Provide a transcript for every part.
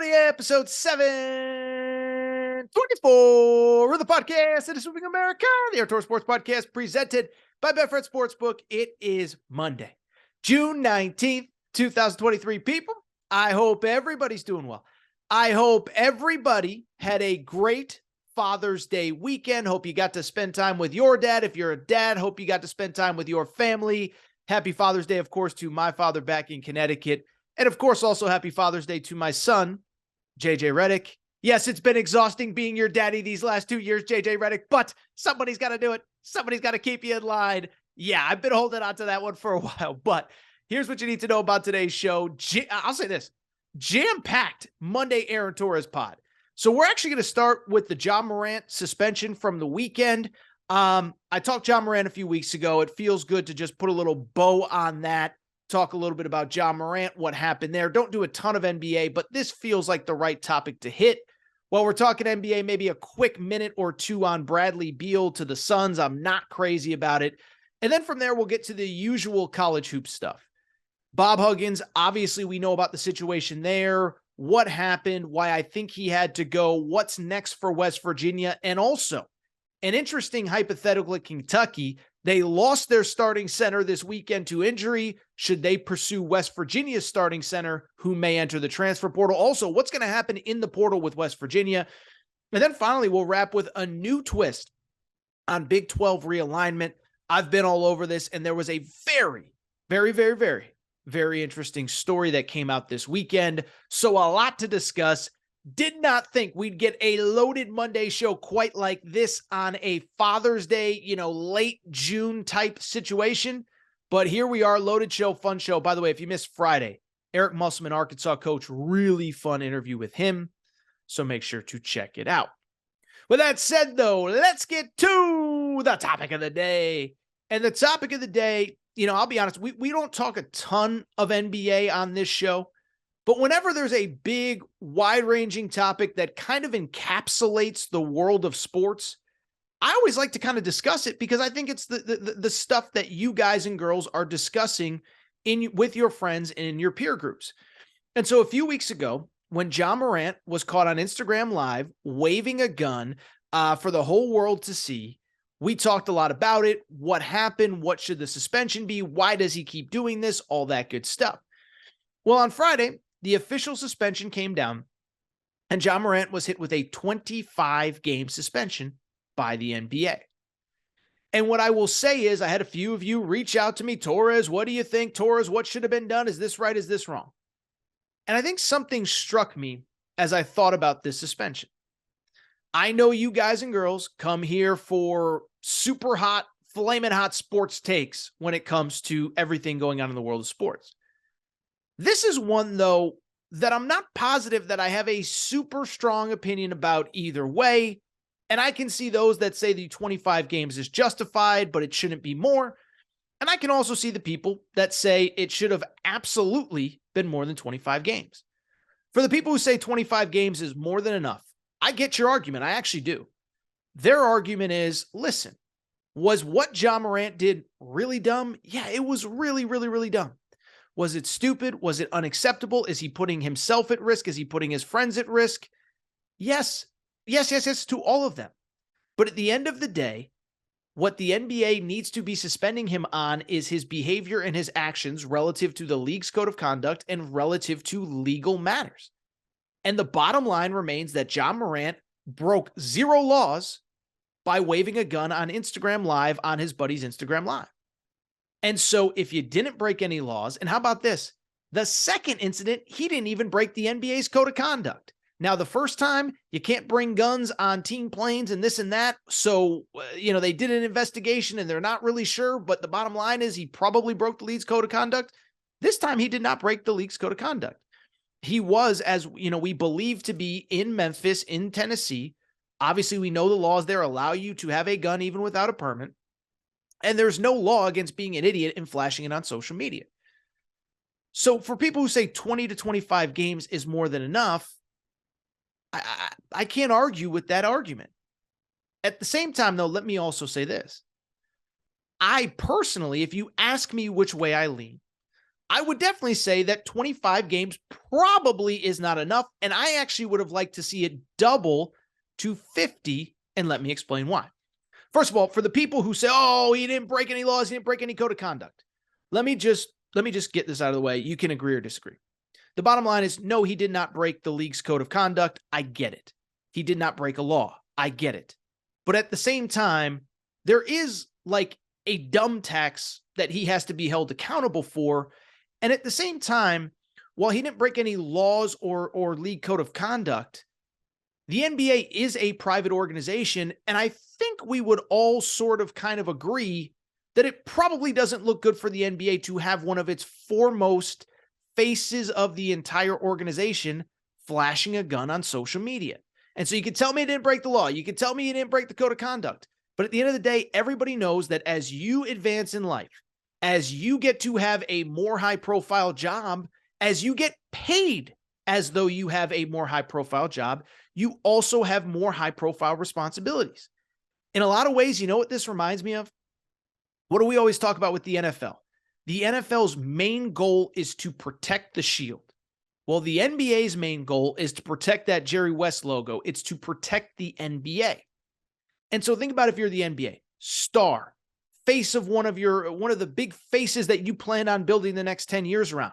Comedy episode 724 of the podcast. It is Moving America, the Outdoor Sports Podcast presented by Betfred Sportsbook. It is Monday, June 19th, 2023. People, I hope everybody's doing well. I hope everybody had a great Father's Day weekend. Hope you got to spend time with your dad. If you're a dad, hope you got to spend time with your family. Happy Father's Day, of course, to my father back in Connecticut. And of course, also happy Father's Day to my son, JJ Redick. Yes, it's been exhausting being your daddy these last 2 years, JJ Redick, but somebody's got to do it. Somebody's got to keep you in line. Yeah, I've been holding on to that one for a while, but here's what you need to know about today's show. I'll say this, jam-packed Monday Aaron Torres pod. So we're actually going to start with the Ja Morant suspension from the weekend. I talked Ja Morant a few weeks ago. It feels good to just put a little bow on that. Talk a little bit about Ja Morant, what happened there. Don't do a ton of NBA, but this feels like the right topic to hit. While we're talking NBA, maybe a quick minute or two on Bradley Beal to the Suns. I'm not crazy about it. And then from there, we'll get to the usual college hoop stuff. Bob Huggins, obviously we know about the situation there, what happened, why I think he had to go, what's next for West Virginia, and also an interesting hypothetical at Kentucky. They lost their starting center this weekend to injury. Should they pursue West Virginia's starting center, who may enter the transfer portal? Also, what's going to happen in the portal with West Virginia? And then finally, we'll wrap with a new twist on Big 12 realignment. I've been all over this, and there was a very, very, very, very, very interesting story that came out this weekend. So a lot to discuss. Did not think we'd get a loaded Monday show quite like this on a Father's Day, late June type situation. But here we are, loaded show, fun show. By the way, if you missed Friday, Eric Musselman, Arkansas coach, really fun interview with him. So make sure to check it out. With that said, though, let's get to the topic of the day. And the topic of the day, I'll be honest, we don't talk a ton of NBA on this show. But whenever there's a big, wide-ranging topic that kind of encapsulates the world of sports, I always like to kind of discuss it because I think it's the stuff that you guys and girls are discussing with your friends and in your peer groups. And so a few weeks ago, when Ja Morant was caught on Instagram Live waving a gun for the whole world to see, we talked a lot about it. What happened? What should the suspension be? Why does he keep doing this? All that good stuff. Well, on Friday, the official suspension came down, and Ja Morant was hit with a 25-game suspension by the NBA. And what I will say is, I had a few of you reach out to me, Torres, what do you think? Torres, what should have been done? Is this right? Is this wrong? And I think something struck me as I thought about this suspension. I know you guys and girls come here for super hot, flaming hot sports takes when it comes to everything going on in the world of sports. This is one, though, that I'm not positive that I have a super strong opinion about either way. And I can see those that say the 25 games is justified, but it shouldn't be more. And I can also see the people that say it should have absolutely been more than 25 games. For the people who say 25 games is more than enough, I get your argument. I actually do. Their argument is, listen, was what Ja Morant did really dumb? Yeah, it was really, really, really dumb. Was it stupid? Was it unacceptable? Is he putting himself at risk? Is he putting his friends at risk? Yes, to all of them. But at the end of the day, what the NBA needs to be suspending him on is his behavior and his actions relative to the league's code of conduct and relative to legal matters. And the bottom line remains that Ja Morant broke zero laws by waving a gun on Instagram Live on his buddy's Instagram Live. And so if you didn't break any laws, and how about this? The second incident, he didn't even break the NBA's code of conduct. Now, the first time, you can't bring guns on team planes and this and that. So, they did an investigation and they're not really sure. But the bottom line is he probably broke the league's code of conduct. This time, he did not break the league's code of conduct. He was, as we believe to be in Memphis, in Tennessee. Obviously, we know the laws there allow you to have a gun even without a permit. And there's no law against being an idiot and flashing it on social media. So for people who say 20 to 25 games is more than enough, I can't argue with that argument. At the same time, though, let me also say this. I personally, if you ask me which way I lean, I would definitely say that 25 games probably is not enough. And I actually would have liked to see it double to 50. And let me explain why. First of all, for the people who say, oh, he didn't break any laws, he didn't break any code of conduct. Let me just get this out of the way. You can agree or disagree. The bottom line is, no, he did not break the league's code of conduct. I get it. He did not break a law. I get it. But at the same time, there is like a dumb tax that he has to be held accountable for. And at the same time, while he didn't break any laws or league code of conduct, the NBA is a private organization. And I think we would all sort of kind of agree that it probably doesn't look good for the NBA to have one of its foremost faces of the entire organization flashing a gun on social media. And so you can tell me he didn't break the law. You can tell me he didn't break the code of conduct. But at the end of the day, everybody knows that as you advance in life, as you get to have a more high-profile job, as you get paid as though you have a more high-profile job, you also have more high-profile responsibilities. In a lot of ways, you know what this reminds me of? What do we always talk about with the NFL? The NFL's main goal is to protect the shield. Well, the NBA's main goal is to protect that Jerry West logo. It's to protect the NBA. And so think about if you're the NBA, star, face of one of the big faces that you plan on building the next 10 years around.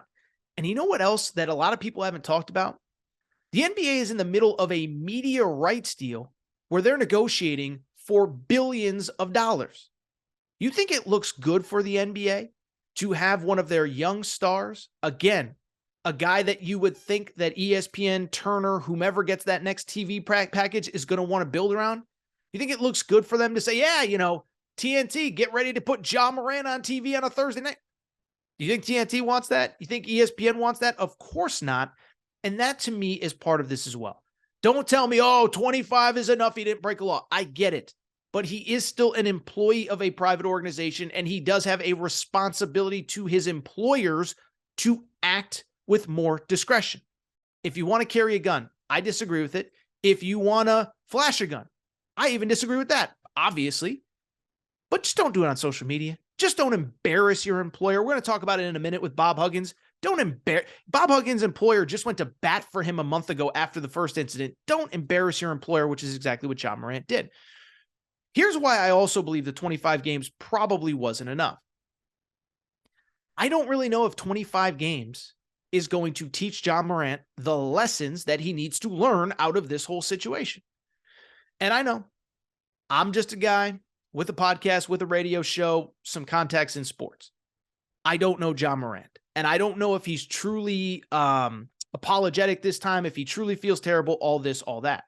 And you know what else that a lot of people haven't talked about? The NBA is in the middle of a media rights deal where they're negotiating for billions of dollars. You think it looks good for the NBA to have one of their young stars, again, a guy that you would think that ESPN, Turner, whomever gets that next TV package is going to want to build around? You think it looks good for them to say, yeah, TNT, get ready to put Ja Morant on TV on a Thursday night? You think TNT wants that? You think ESPN wants that? Of course not. And that to me is part of this as well. Don't tell me, 25 is enough. He didn't break a law. I get it. But he is still an employee of a private organization, and he does have a responsibility to his employers to act with more discretion. If you want to carry a gun, I disagree with it. If you want to flash a gun, I even disagree with that, obviously. But just don't do it on social media. Just don't embarrass your employer. We're going to talk about it in a minute with Bob Huggins. Don't embarrass. Bob Huggins' employer just went to bat for him a month ago after the first incident. Don't embarrass your employer, which is exactly what Ja Morant did. Here's why I also believe the 25 games probably wasn't enough. I don't really know if 25 games is going to teach Ja Morant the lessons that he needs to learn out of this whole situation. And I know I'm just a guy with a podcast, with a radio show, some contacts in sports. I don't know Ja Morant, and I don't know if he's truly apologetic this time, if he truly feels terrible, all this, all that.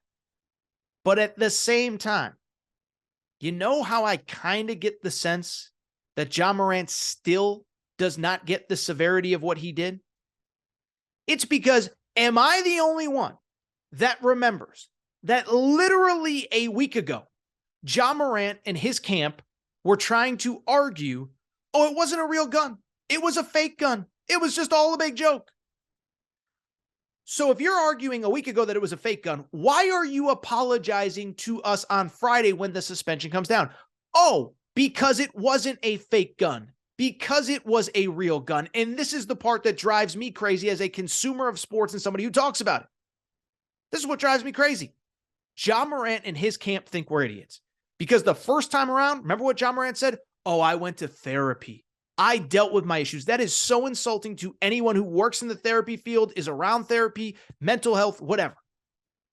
But at the same time, you know how I kind of get the sense that Ja Morant still does not get the severity of what he did? It's because, am I the only one that remembers that literally a week ago, Ja Morant and his camp were trying to argue, it wasn't a real gun. It was a fake gun. It was just all a big joke. So if you're arguing a week ago that it was a fake gun, why are you apologizing to us on Friday when the suspension comes down? Oh, because it wasn't a fake gun, because it was a real gun. And this is the part that drives me crazy as a consumer of sports and somebody who talks about it. This is what drives me crazy. Ja Morant and his camp think we're idiots. Because the first time around, remember what Ja Morant said? I went to therapy. I dealt with my issues. That is so insulting to anyone who works in the therapy field, is around therapy, mental health, whatever.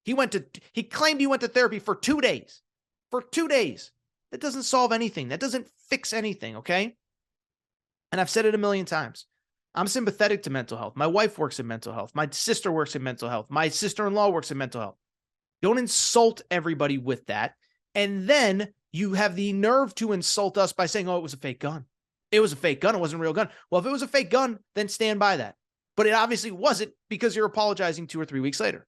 He claimed he went to therapy for 2 days. For 2 days. That doesn't solve anything. That doesn't fix anything, okay? And I've said it a million times. I'm sympathetic to mental health. My wife works in mental health. My sister works in mental health. My sister-in-law works in mental health. Don't insult everybody with that. And then you have the nerve to insult us by saying, it was a fake gun. It was a fake gun. It wasn't a real gun. Well, if it was a fake gun, then stand by that. But it obviously wasn't, because you're apologizing 2 or 3 weeks later.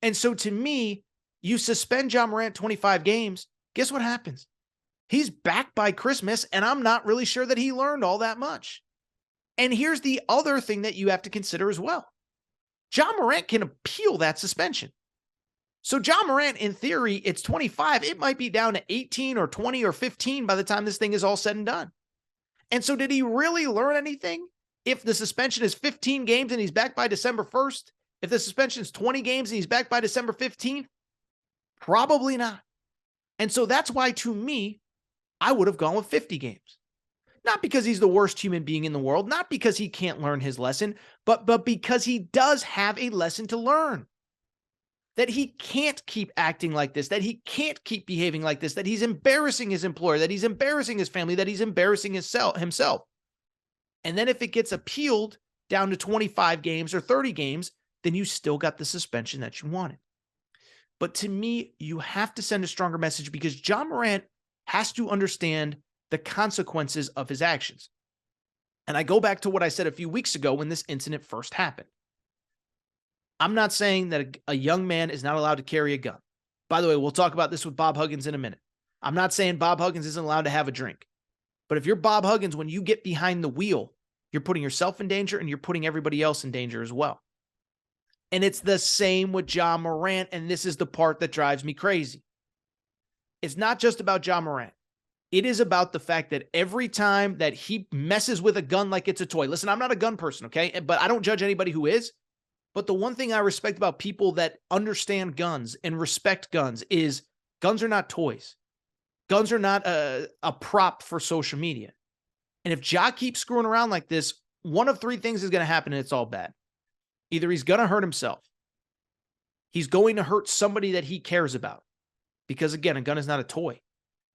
And so to me, you suspend Ja Morant 25 games. Guess what happens? He's back by Christmas, and I'm not really sure that he learned all that much. And here's the other thing that you have to consider as well. Ja Morant can appeal that suspension. So Ja Morant, in theory, it's 25. It might be down to 18 or 20 or 15 by the time this thing is all said and done. And so did he really learn anything? If the suspension is 15 games and he's back by December 1st, if the suspension is 20 games and he's back by December 15th, probably not. And so that's why, to me, I would have gone with 50 games. Not because he's the worst human being in the world, not because he can't learn his lesson, but because he does have a lesson to learn. That he can't keep acting like this, that he can't keep behaving like this, that he's embarrassing his employer, that he's embarrassing his family, that he's embarrassing himself. And then if it gets appealed down to 25 games or 30 games, then you still got the suspension that you wanted. But to me, you have to send a stronger message because Ja Morant has to understand the consequences of his actions. And I go back to what I said a few weeks ago when this incident first happened. I'm not saying that a young man is not allowed to carry a gun. By the way, we'll talk about this with Bob Huggins in a minute. I'm not saying Bob Huggins isn't allowed to have a drink. But if you're Bob Huggins, when you get behind the wheel, you're putting yourself in danger and you're putting everybody else in danger as well. And it's the same with Ja Morant, and this is the part that drives me crazy. It's not just about Ja Morant. It is about the fact that every time that he messes with a gun like it's a toy. Listen, I'm not a gun person, okay? But I don't judge anybody who is. But the one thing I respect about people that understand guns and respect guns is guns are not toys. Guns are not a prop for social media. And if Ja keeps screwing around like this, one of three things is going to happen and it's all bad. Either he's going to hurt himself. He's going to hurt somebody that he cares about. Because again, a gun is not a toy.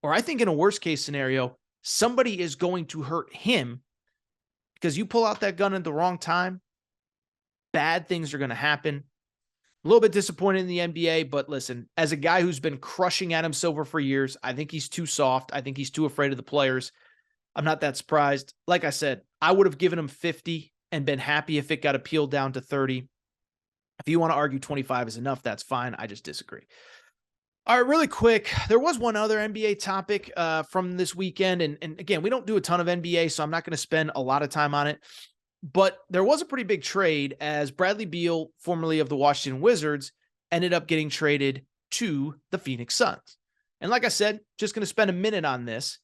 Or I think in a worst case scenario, somebody is going to hurt him because you pull out that gun at the wrong time. Bad things are going to happen. A little bit disappointed in the NBA, but listen, as a guy who's been crushing Adam Silver for years, I think he's too soft. I think he's too afraid of the players. I'm not that surprised. Like I said, I would have given him 50 and been happy if it got appealed down to 30. If you want to argue 25 is enough, that's fine. I just disagree. All right, really quick. There was one other NBA topic from this weekend. And again, we don't do a ton of NBA, so I'm not going to spend a lot of time on it. But there was a pretty big trade as Bradley Beal, formerly of the Washington Wizards, ended up getting traded to the Phoenix Suns. And like I said, just going to spend a minute on this.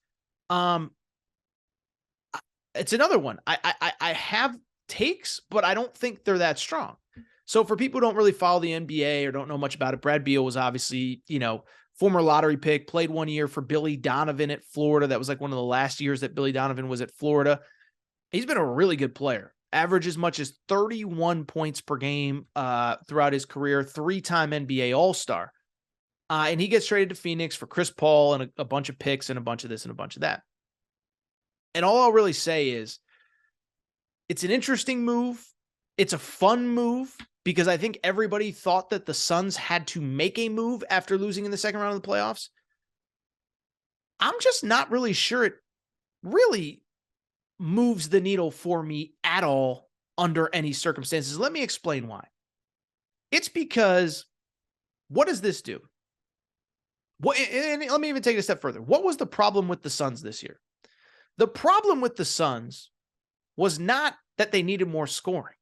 It's another one. I have takes, but I don't think they're that strong. So for people who don't really follow the NBA or don't know much about it, Brad Beal was obviously, former lottery pick, played 1 year for Billy Donovan at Florida. That was like one of the last years that Billy Donovan was at Florida. He's been a really good player. Averaged as much as 31 points per game throughout his career, 3-time NBA All-Star. And he gets traded to Phoenix for Chris Paul and a bunch of picks and a bunch of this and a bunch of that. And all I'll really say is it's an interesting move. It's a fun move because I think everybody thought that the Suns had to make a move after losing in the second round of the playoffs. I'm just not really sure it really moves the needle for me at all under any circumstances. Let me explain why. It's because what does this do? And let me even take it a step further. What was the problem with the Suns this year? The problem with the Suns was not that they needed more scoring.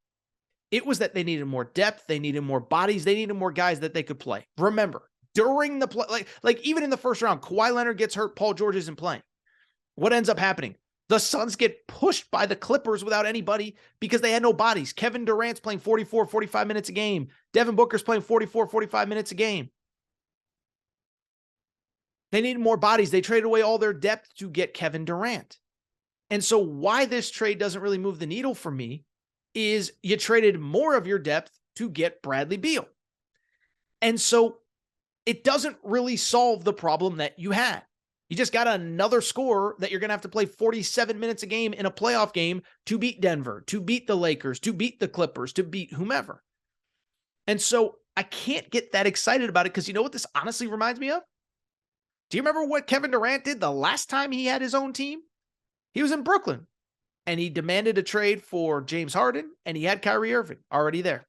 It was that they needed more depth. They needed more bodies. They needed more guys that they could play. Remember, during the play, like even in the first round, Kawhi Leonard gets hurt. Paul George isn't playing. What ends up happening? The Suns get pushed by the Clippers without anybody because they had no bodies. Kevin Durant's playing 44, 45 minutes a game. Devin Booker's playing 44, 45 minutes a game. They needed more bodies. They traded away all their depth to get Kevin Durant. And so why this trade doesn't really move the needle for me is you traded more of your depth to get Bradley Beal. And so it doesn't really solve the problem that you had. You just got another scorer that you're going to have to play 47 minutes a game in a playoff game to beat Denver, to beat the Lakers, to beat the Clippers, to beat whomever. And so I can't get that excited about it because you know what this honestly reminds me of? Do you remember what Kevin Durant did the last time he had his own team? He was in Brooklyn and he demanded a trade for James Harden and he had Kyrie Irving already there.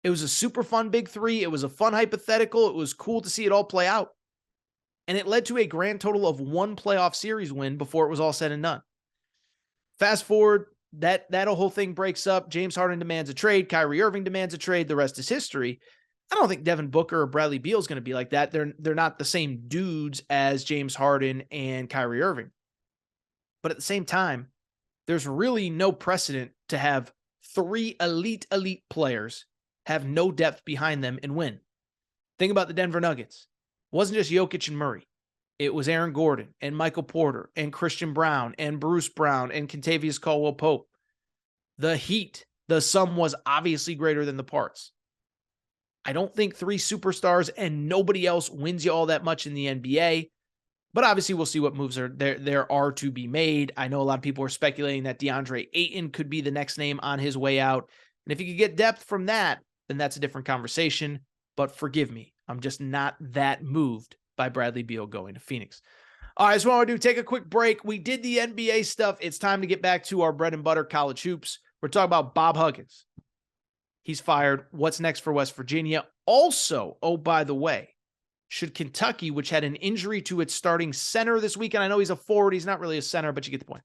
It was a super fun big three. It was a fun hypothetical. It was cool to see it all play out. And it led to a grand total of 1 playoff series win before it was all said and done. Fast forward, that whole thing breaks up. James Harden demands a trade. Kyrie Irving demands a trade. The rest is history. I don't think Devin Booker or Bradley Beal is going to be like that. They're not the same dudes as James Harden and Kyrie Irving. But at the same time, there's really no precedent to have 3 elite players have no depth behind them and win. Think about the Denver Nuggets. It wasn't just Jokic and Murray. It was Aaron Gordon and Michael Porter and Christian Brown and Bruce Brown and Kentavious Caldwell-Pope. The Heat, the sum was obviously greater than the parts. I don't think 3 superstars and nobody else wins you all that much in the NBA. But obviously, we'll see what moves there are to be made. I know a lot of people are speculating that DeAndre Ayton could be the next name on his way out. And if you could get depth from that, then that's a different conversation. But forgive me, I'm just not that moved by Bradley Beal going to Phoenix. All right, so what I want to do, take a quick break. We did the NBA stuff. It's time to get back to our bread and butter college hoops. We're talking about Bob Huggins. He's fired. What's next for West Virginia? Also, oh, by the way, should Kentucky, which had an injury to its starting center this weekend, I know he's a forward, he's not really a center, but you get the point.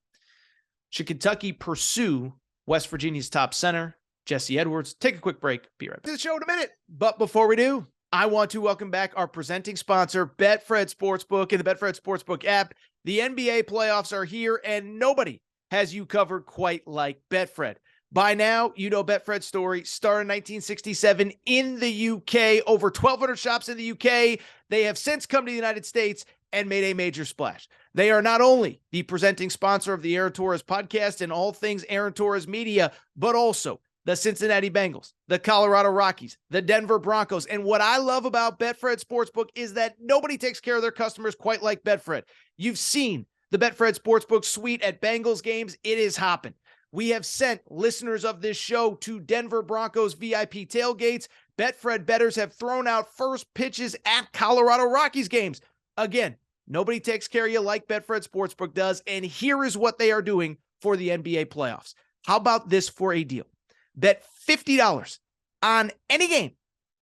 Should Kentucky pursue West Virginia's top center, Jesse Edwards? Take a quick break. Be right back to the show in a minute. But before we do, I want to welcome back our presenting sponsor, Betfred Sportsbook and the Betfred Sportsbook app. The NBA playoffs are here, and nobody has you covered quite like Betfred. By now, you know Betfred's story. Started in 1967 in the UK. Over 1,200 shops in the UK. They have since come to the United States and made a major splash. They are not only the presenting sponsor of the Aaron Torres podcast and all things Aaron Torres media, but also the Cincinnati Bengals, the Colorado Rockies, the Denver Broncos. And what I love about Betfred Sportsbook is that nobody takes care of their customers quite like Betfred. You've seen the Betfred Sportsbook suite at Bengals games. It is hopping. We have sent listeners of this show to Denver Broncos VIP tailgates. Betfred bettors have thrown out first pitches at Colorado Rockies games. Again, nobody takes care of you like Betfred Sportsbook does, and here is what they are doing for the NBA playoffs. How about this for a deal? Bet $50 on any game,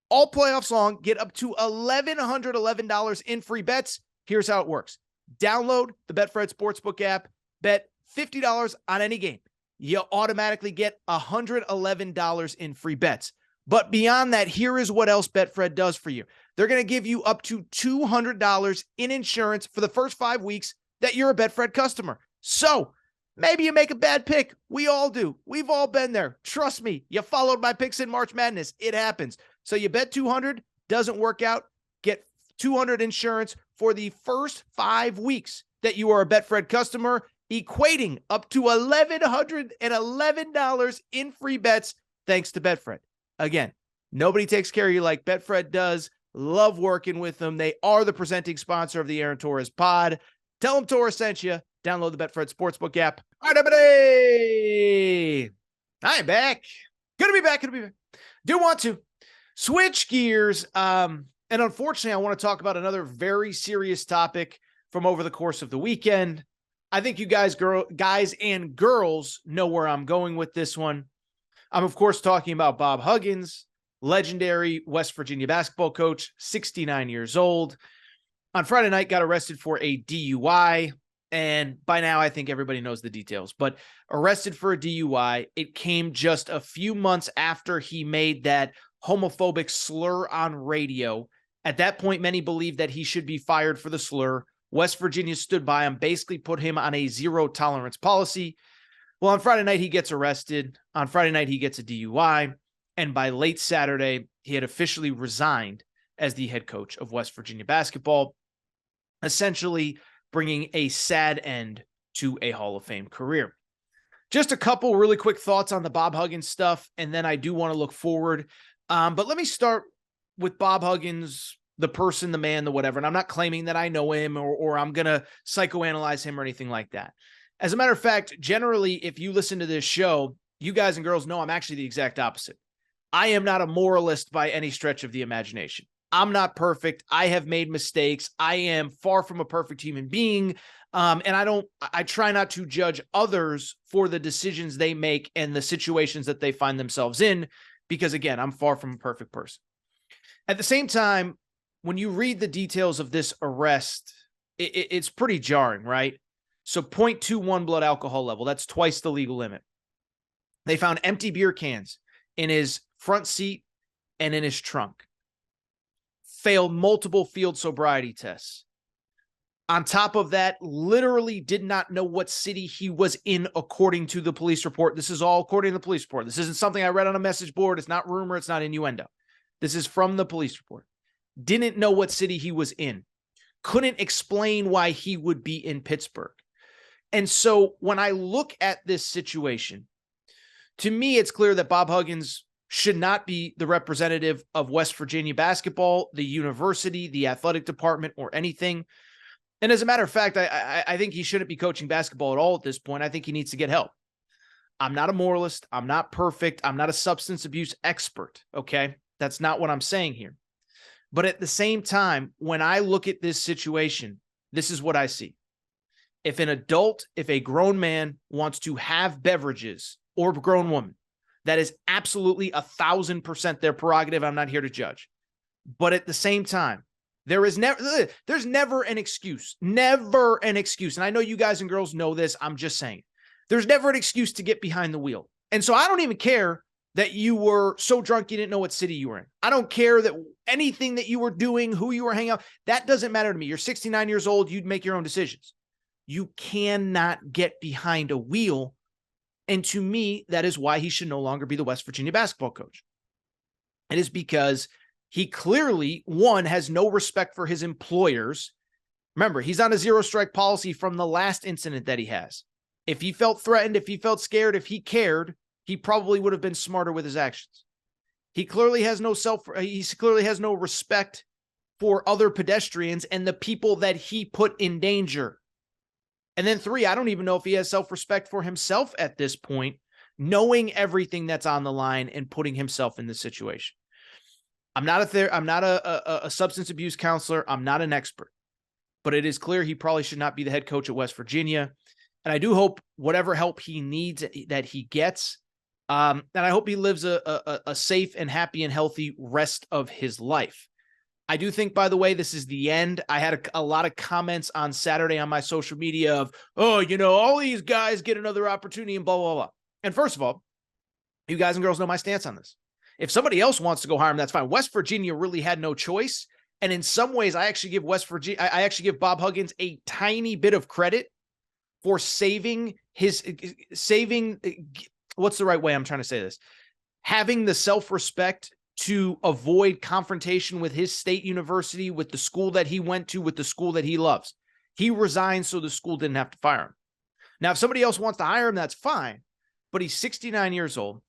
all playoffs long, get up to $1,111 in free bets. Here's how it works. Download the Betfred Sportsbook app, bet $50 on any game. You automatically get $111 in free bets. But beyond that, here is what else Betfred does for you. They're going to give you up to $200 in insurance for the first 5 weeks that you're a Betfred customer. So maybe you make a bad pick. We all do. We've all been there. Trust me. You followed my picks in March Madness. It happens. So you bet 200, doesn't work out. Get 200 insurance for the first 5 weeks that you are a Betfred customer, equating up to $1,111 in free bets thanks to Betfred. Again, nobody takes care of you like Betfred does. Love working with them. They are the presenting sponsor of the Aaron Torres pod. Tell them Torres sent you. Download the Betfred Sportsbook app. All right, everybody. I'm back. Gonna be back. Do want to switch gears. And unfortunately, I want to talk about another very serious topic from over the course of the weekend. I think you guys and girls know where I'm going with this one. I'm, of course, talking about Bob Huggins, legendary West Virginia basketball coach, 69 years old. On Friday night, got arrested for a DUI. And by now, I think everybody knows the details. But arrested for a DUI, it came just a few months after he made that homophobic slur on radio. At that point, many believed that he should be fired for the slur. West Virginia stood by him, basically put him on a zero tolerance policy. Well, on Friday night, he gets arrested. On Friday night, he gets a DUI. And by late Saturday, he had officially resigned as the head coach of West Virginia basketball, essentially bringing a sad end to a Hall of Fame career. Just a couple really quick thoughts on the Bob Huggins stuff, and then I do want to look forward. But let me start with Bob Huggins, the person, the man, the whatever. And I'm not claiming that I know him or I'm going to psychoanalyze him or anything like that. As a matter of fact, generally, if you listen to this show, you guys and girls know I'm actually the exact opposite. I am not a moralist by any stretch of the imagination. I'm not perfect. I have made mistakes. I am far from a perfect human being. And I try not to judge others for the decisions they make and the situations that they find themselves in, because again, I'm far from a perfect person. At the same time, when you read the details of this arrest, it's pretty jarring, right? So 0.21 blood alcohol level, that's twice the legal limit. They found empty beer cans in his front seat and in his trunk. Failed multiple field sobriety tests. On top of that, literally did not know what city he was in according to the police report. This is all according to the police report. This isn't something I read on a message board. It's not rumor. It's not innuendo. This is from the police report. Didn't know what city he was in. Couldn't explain why he would be in Pittsburgh. And so when I look at this situation, to me, it's clear that Bob Huggins should not be the representative of West Virginia basketball, the university, the athletic department, or anything. And as a matter of fact, I think he shouldn't be coaching basketball at all at this point. I think he needs to get help. I'm not a moralist. I'm not perfect. I'm not a substance abuse expert. Okay. That's not what I'm saying here. But at the same time, when I look at this situation, this is what I see. If a grown man wants to have beverages, or a grown woman, that is absolutely 1,000% their prerogative. I'm not here to judge. But at the same time, there's never an excuse. Never an excuse. And I know you guys and girls know this. I'm just saying. There's never an excuse to get behind the wheel. And so I don't even care that you were so drunk you didn't know what city you were in. I don't care that anything that you were doing, who you were hanging out, that doesn't matter to me. You're 69 years old. You'd make your own decisions. You cannot get behind a wheel. And to me, that is why he should no longer be the West Virginia basketball coach. It is because he clearly, one, has no respect for his employers. Remember, he's on a zero strike policy from the last incident that he has. If he felt threatened, if he felt scared, if he cared, he probably would have been smarter with his actions. He clearly has no respect for other pedestrians and the people that he put in danger. And then three, I don't even know if he has self-respect for himself at this point, knowing everything that's on the line and putting himself in this situation. I'm not a substance abuse counselor. I'm not an expert, but it is clear he probably should not be the head coach at West Virginia. And I do hope whatever help he needs that he gets. And I hope he lives a safe and happy and healthy rest of his life. I do think, by the way, this is the end. I had a lot of comments on Saturday on my social media of, oh, all these guys get another opportunity and blah, blah, blah. And first of all, you guys and girls know my stance on this. If somebody else wants to go hire him, that's fine. West Virginia really had no choice. And in some ways, I actually give Bob Huggins a tiny bit of credit for saving, what's the right way I'm trying to say this? Having the self-respect to avoid confrontation with his state university, with the school that he went to, with the school that he loves. He resigned so the school didn't have to fire him. Now, if somebody else wants to hire him, that's fine. But he's 69 years old.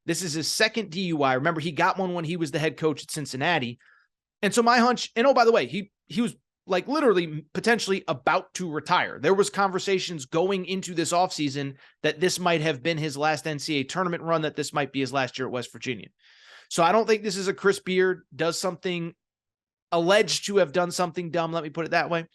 This is his second DUI. Remember, he got one when he was the head coach at Cincinnati. And so my hunch, and oh, by the way, he was like literally potentially about to retire. There was conversations going into this offseason that this might have been his last NCAA tournament run, that this might be his last year at West Virginia. So I don't think this is a Chris Beard alleged to have done something dumb. Let me put it that way.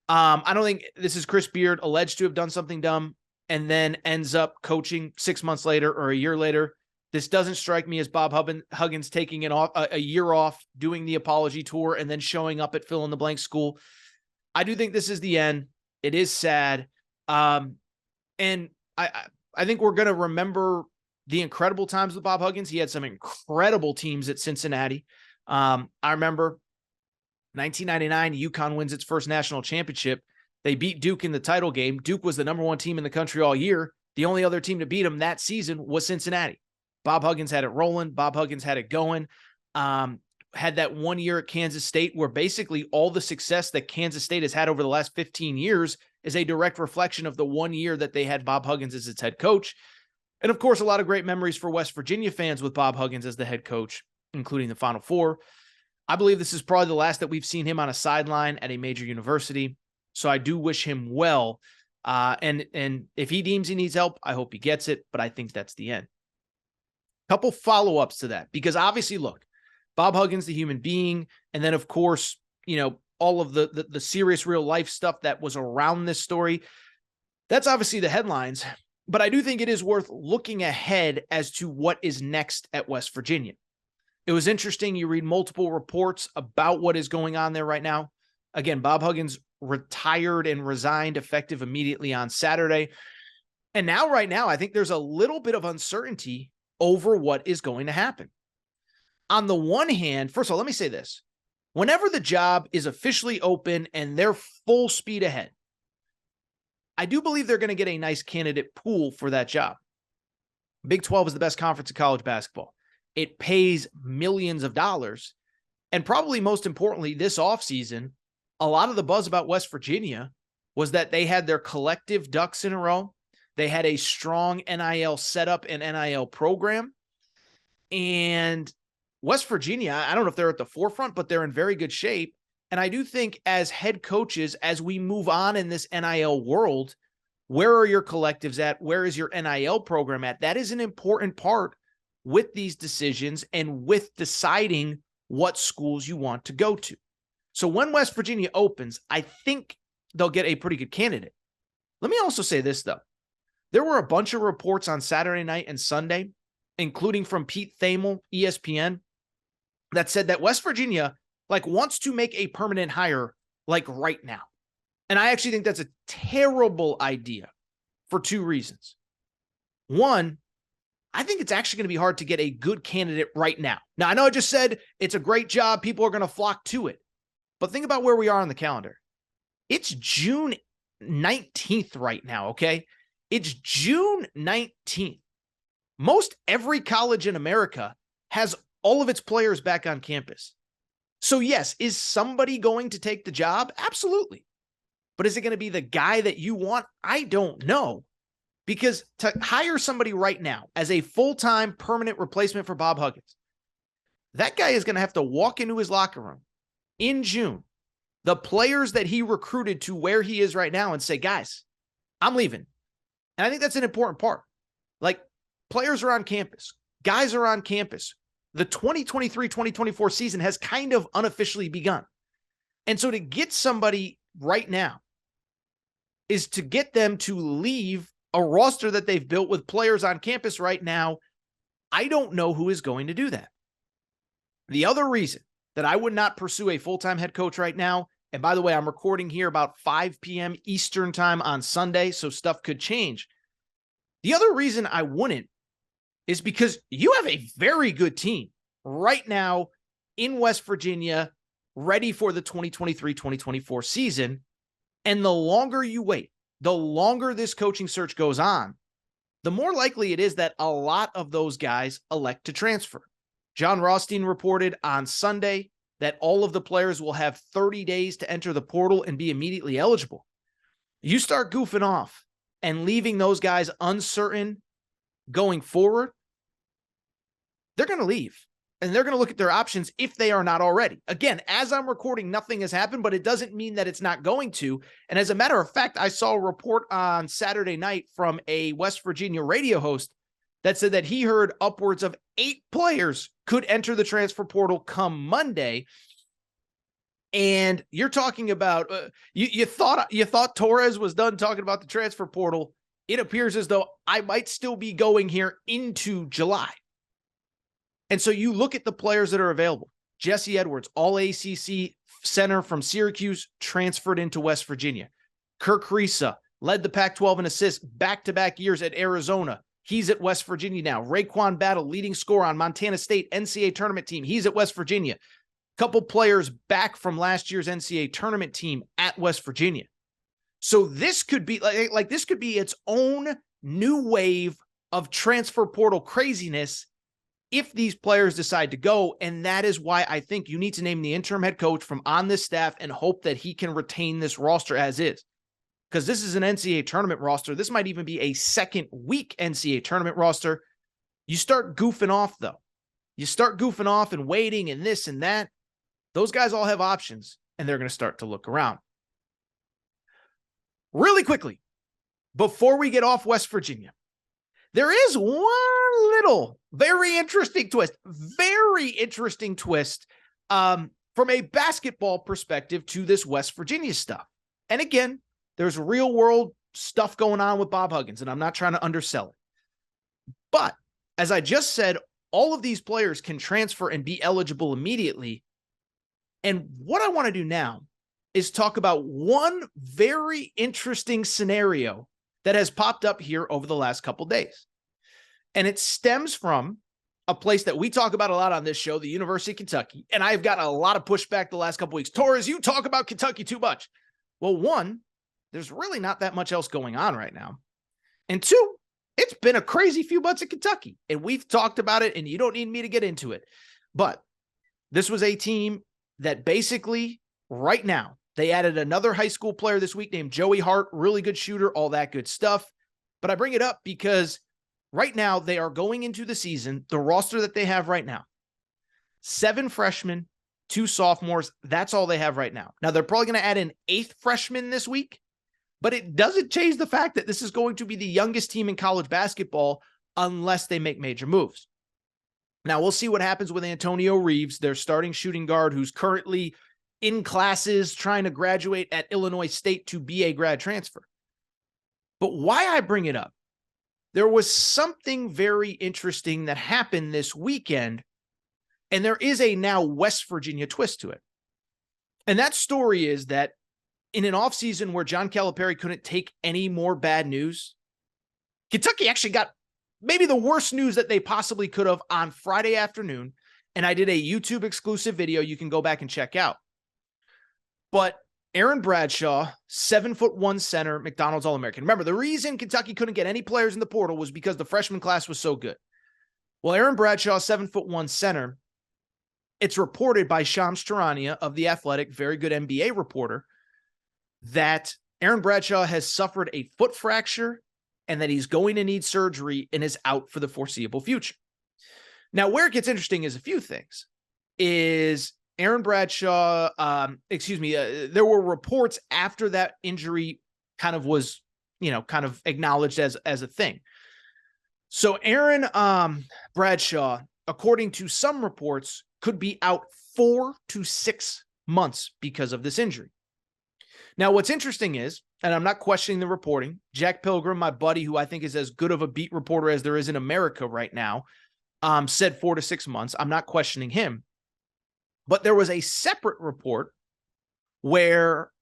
I don't think this is Chris Beard alleged to have done something dumb and then ends up coaching 6 months later or a year later. This doesn't strike me as Bob Huggins taking a year off, doing the apology tour, and then showing up at fill-in-the-blank school. I do think this is the end. It is sad. And I think we're going to remember the incredible times with Bob Huggins. He had some incredible teams at Cincinnati. I remember 1999, UConn wins its first national championship. They beat Duke in the title game. Duke was the number one team in the country all year. The only other team to beat them that season was Cincinnati. Bob Huggins had it rolling. Bob Huggins had it going. Had that 1 year at Kansas State where basically all the success that Kansas State has had over the last 15 years is a direct reflection of the 1 year that they had Bob Huggins as its head coach. And of course, a lot of great memories for West Virginia fans with Bob Huggins as the head coach, including the Final Four. I believe this is probably the last that we've seen him on a sideline at a major university. So I do wish him well. And if he deems he needs help, I hope he gets it. But I think that's the end. Couple follow-ups to that, because obviously, look, Bob Huggins, the human being, and then of course, all of the serious real life stuff that was around this story. That's obviously the headlines, but I do think it is worth looking ahead as to what is next at West Virginia. It was interesting. You read multiple reports about what is going on there right now. Again, Bob Huggins retired and resigned effective immediately on Saturday. And now, right now, I think there's a little bit of uncertainty over what is going to happen. On the one hand, first of all, let me say this. whenever the job is officially open and they're full speed ahead, I do believe they're going to get a nice candidate pool for that job. Big 12 is the best conference in college basketball. It pays millions of dollars. And probably most importantly, this offseason, a lot of the buzz about West Virginia was that they had their collective ducks in a row. They had a strong NIL setup and NIL program. And West Virginia, I don't know if they're at the forefront, but they're in very good shape. And I do think as head coaches, as we move on in this NIL world, where are your collectives at? Where is your NIL program at? That is an important part with these decisions and with deciding what schools you want to go to. So when West Virginia opens, I think they'll get a pretty good candidate. Let me also say this, though. There were a bunch of reports on Saturday night and Sunday, including from Pete Thamel, ESPN, that said that West Virginia wants to make a permanent hire right now. And I actually think that's a terrible idea for two reasons. One, I think it's actually going to be hard to get a good candidate right now. Now, I know I just said it's a great job. People are going to flock to it. But think about where we are on the calendar. It's June 19th right now, okay? It's June 19th. Most every college in America has all of its players back on campus. So yes, is somebody going to take the job? Absolutely. But is it going to be the guy that you want? I don't know. Because to hire somebody right now as a full-time permanent replacement for Bob Huggins, that guy is going to have to walk into his locker room in June, the players that he recruited to where he is right now, and say, guys, I'm leaving. And I think that's an important part. Players are on campus. Guys are on campus. The 2023-2024 season has kind of unofficially begun. And so to get somebody right now is to get them to leave a roster that they've built with players on campus right now. I don't know who is going to do that. The other reason that I would not pursue a full-time head coach right now, and by the way, I'm recording here about 5 p.m. Eastern time on Sunday, so stuff could change. The other reason I wouldn't is because you have a very good team right now in West Virginia, ready for the 2023-2024 season. And the longer you wait, the longer this coaching search goes on, the more likely it is that a lot of those guys elect to transfer. John Rothstein reported on Sunday that all of the players will have 30 days to enter the portal and be immediately eligible. You start goofing off and leaving those guys uncertain going forward, they're going to leave. And they're going to look at their options if they are not already. Again, as I'm recording, nothing has happened, but it doesn't mean that it's not going to. And as a matter of fact, I saw a report on Saturday night from a West Virginia radio host that said that he heard upwards of 8 players could enter the transfer portal come Monday. And you're talking about, you thought Torres was done talking about the transfer portal. It appears as though I might still be going here into July. And so you look at the players that are available. Jesse Edwards, all ACC center from Syracuse, transferred into West Virginia. Kirk Risa led the Pac-12 in assists back-to-back years at Arizona. He's at West Virginia now. Raekwon Battle, leading scorer on Montana State NCAA tournament team. He's at West Virginia. Couple players back from last year's NCAA tournament team at West Virginia. So this could be this could be its own new wave of transfer portal craziness if these players decide to go. And that is why I think you need to name the interim head coach from on this staff and hope that he can retain this roster as is. Because this is an NCAA tournament roster. This might even be a second week NCAA tournament roster. You start goofing off, though. You start goofing off and waiting and this and that. Those guys all have options, and they're going to start to look around. Really quickly, before we get off West Virginia, there is one little very interesting twist from a basketball perspective to this West Virginia stuff. And again, there's real world stuff going on with Bob Huggins, and I'm not trying to undersell it. But as I just said, all of these players can transfer and be eligible immediately. And what I want to do now is talk about one very interesting scenario that has popped up here over the last couple days. And it stems from a place that we talk about a lot on this show, the University of Kentucky. And I've got a lot of pushback the last couple weeks. Torres, you talk about Kentucky too much. Well, one, there's really not that much else going on right now. And two, it's been a crazy few months at Kentucky. And we've talked about it, and you don't need me to get into it. But this was a team that basically, right now, they added another high school player this week named Joey Hart, really good shooter, all that good stuff. But I bring it up because right now, they are going into the season, the roster that they have right now, 7 freshmen, 2 sophomores. That's all they have right now. Now, they're probably going to add an 8th freshman this week, but it doesn't change the fact that this is going to be the youngest team in college basketball unless they make major moves. Now, we'll see what happens with Antonio Reeves, their starting shooting guard, who's currently in classes trying to graduate at Illinois State to be a grad transfer. But why I bring it up, there was something very interesting that happened this weekend, and there is a now West Virginia twist to it. And that story is that in an offseason where John Calipari couldn't take any more bad news, Kentucky actually got maybe the worst news that they possibly could have on Friday afternoon, and I did a YouTube exclusive video you can go back and check out. But Aaron Bradshaw, 7'1" center, McDonald's All-American. Remember, the reason Kentucky couldn't get any players in the portal was because the freshman class was so good. Well, Aaron Bradshaw, 7'1" center, it's reported by Shams Charania of The Athletic, very good NBA reporter, that Aaron Bradshaw has suffered a foot fracture and that he's going to need surgery and is out for the foreseeable future. Now, where it gets interesting is a few things. Is Aaron Bradshaw, there were reports after that injury kind of was, kind of acknowledged as a thing. So Aaron Bradshaw, according to some reports, could be out 4 to 6 months because of this injury. Now, what's interesting is, and I'm not questioning the reporting, Jack Pilgrim, my buddy, who I think is as good of a beat reporter as there is in America right now, said 4 to 6 months. I'm not questioning him. But there was a separate report where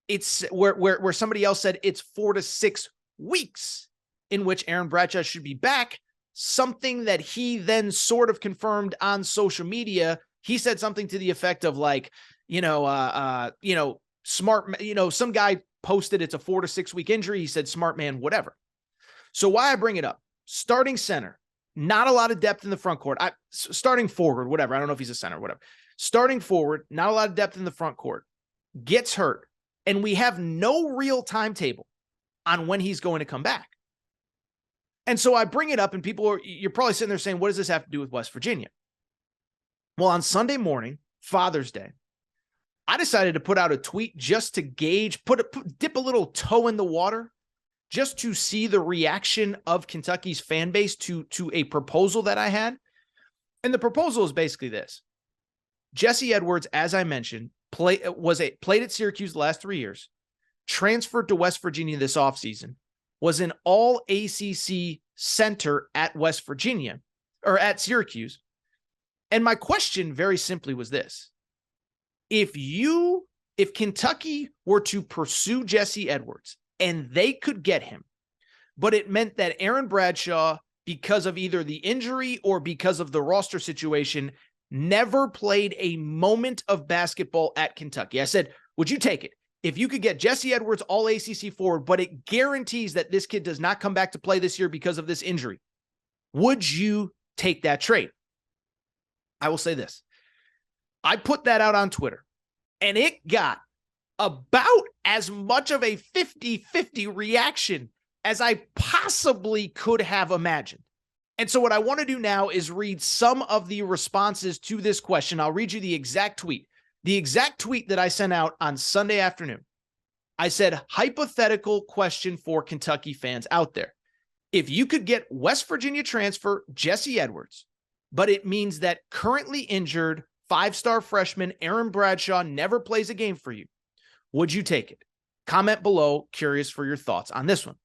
it's where somebody else said it's 4 to 6 weeks in which Aaron Bradshaw should be back, something that he then sort of confirmed on social media. He said something to the effect of like, smart, some guy posted it's a 4 to 6 week injury. He said, smart man, whatever. So why I bring it up, starting center, not a lot of depth in the front court. Starting forward, whatever. I don't know if he's a center, whatever. Starting forward, not a lot of depth in the front court, gets hurt, and we have no real timetable on when he's going to come back. And so I bring it up, and you're probably sitting there saying, what does this have to do with West Virginia? Well, on Sunday morning, Father's Day, I decided to put out a tweet just to gauge, dip a little toe in the water, just to see the reaction of Kentucky's fan base to a proposal that I had. And the proposal is basically this. Jesse Edwards, as I mentioned, played at Syracuse the last 3 years, transferred to West Virginia this offseason, was an all-ACC center at West Virginia, or at Syracuse. And my question very simply was this. If Kentucky were to pursue Jesse Edwards and they could get him, but it meant that Aaron Bradshaw, because of either the injury or because of the roster situation, never played a moment of basketball at Kentucky. I said, would you take it? If you could get Jesse Edwards all ACC forward, but it guarantees that this kid does not come back to play this year because of this injury, would you take that trade? I will say this. I put that out on Twitter, and it got about as much of a 50-50 reaction as I possibly could have imagined. And so what I want to do now is read some of the responses to this question. I'll read you the exact tweet. The exact tweet that I sent out on Sunday afternoon. I said, hypothetical question for Kentucky fans out there. If you could get West Virginia transfer Jesse Edwards, but it means that currently injured 5-star freshman Aaron Bradshaw never plays a game for you, would you take it? Comment below. Curious for your thoughts on this one.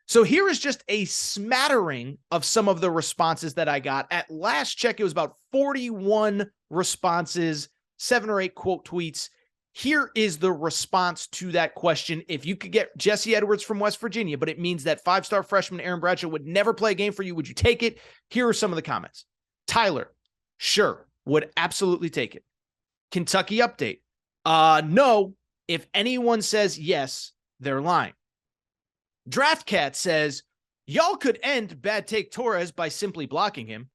So here is just a smattering of some of the responses that I got. At last check, it was about 41 responses, 7 or 8 quote tweets. Here is the response to that question. If you could get Jesse Edwards from West Virginia, but it means that 5-star freshman Aaron Bradshaw would never play a game for you, would you take it? Here are some of the comments. Tyler, sure, would absolutely take it. Kentucky update. No, if anyone says yes, they're lying. DraftCat says, y'all could end Bad Take Torres by simply blocking him.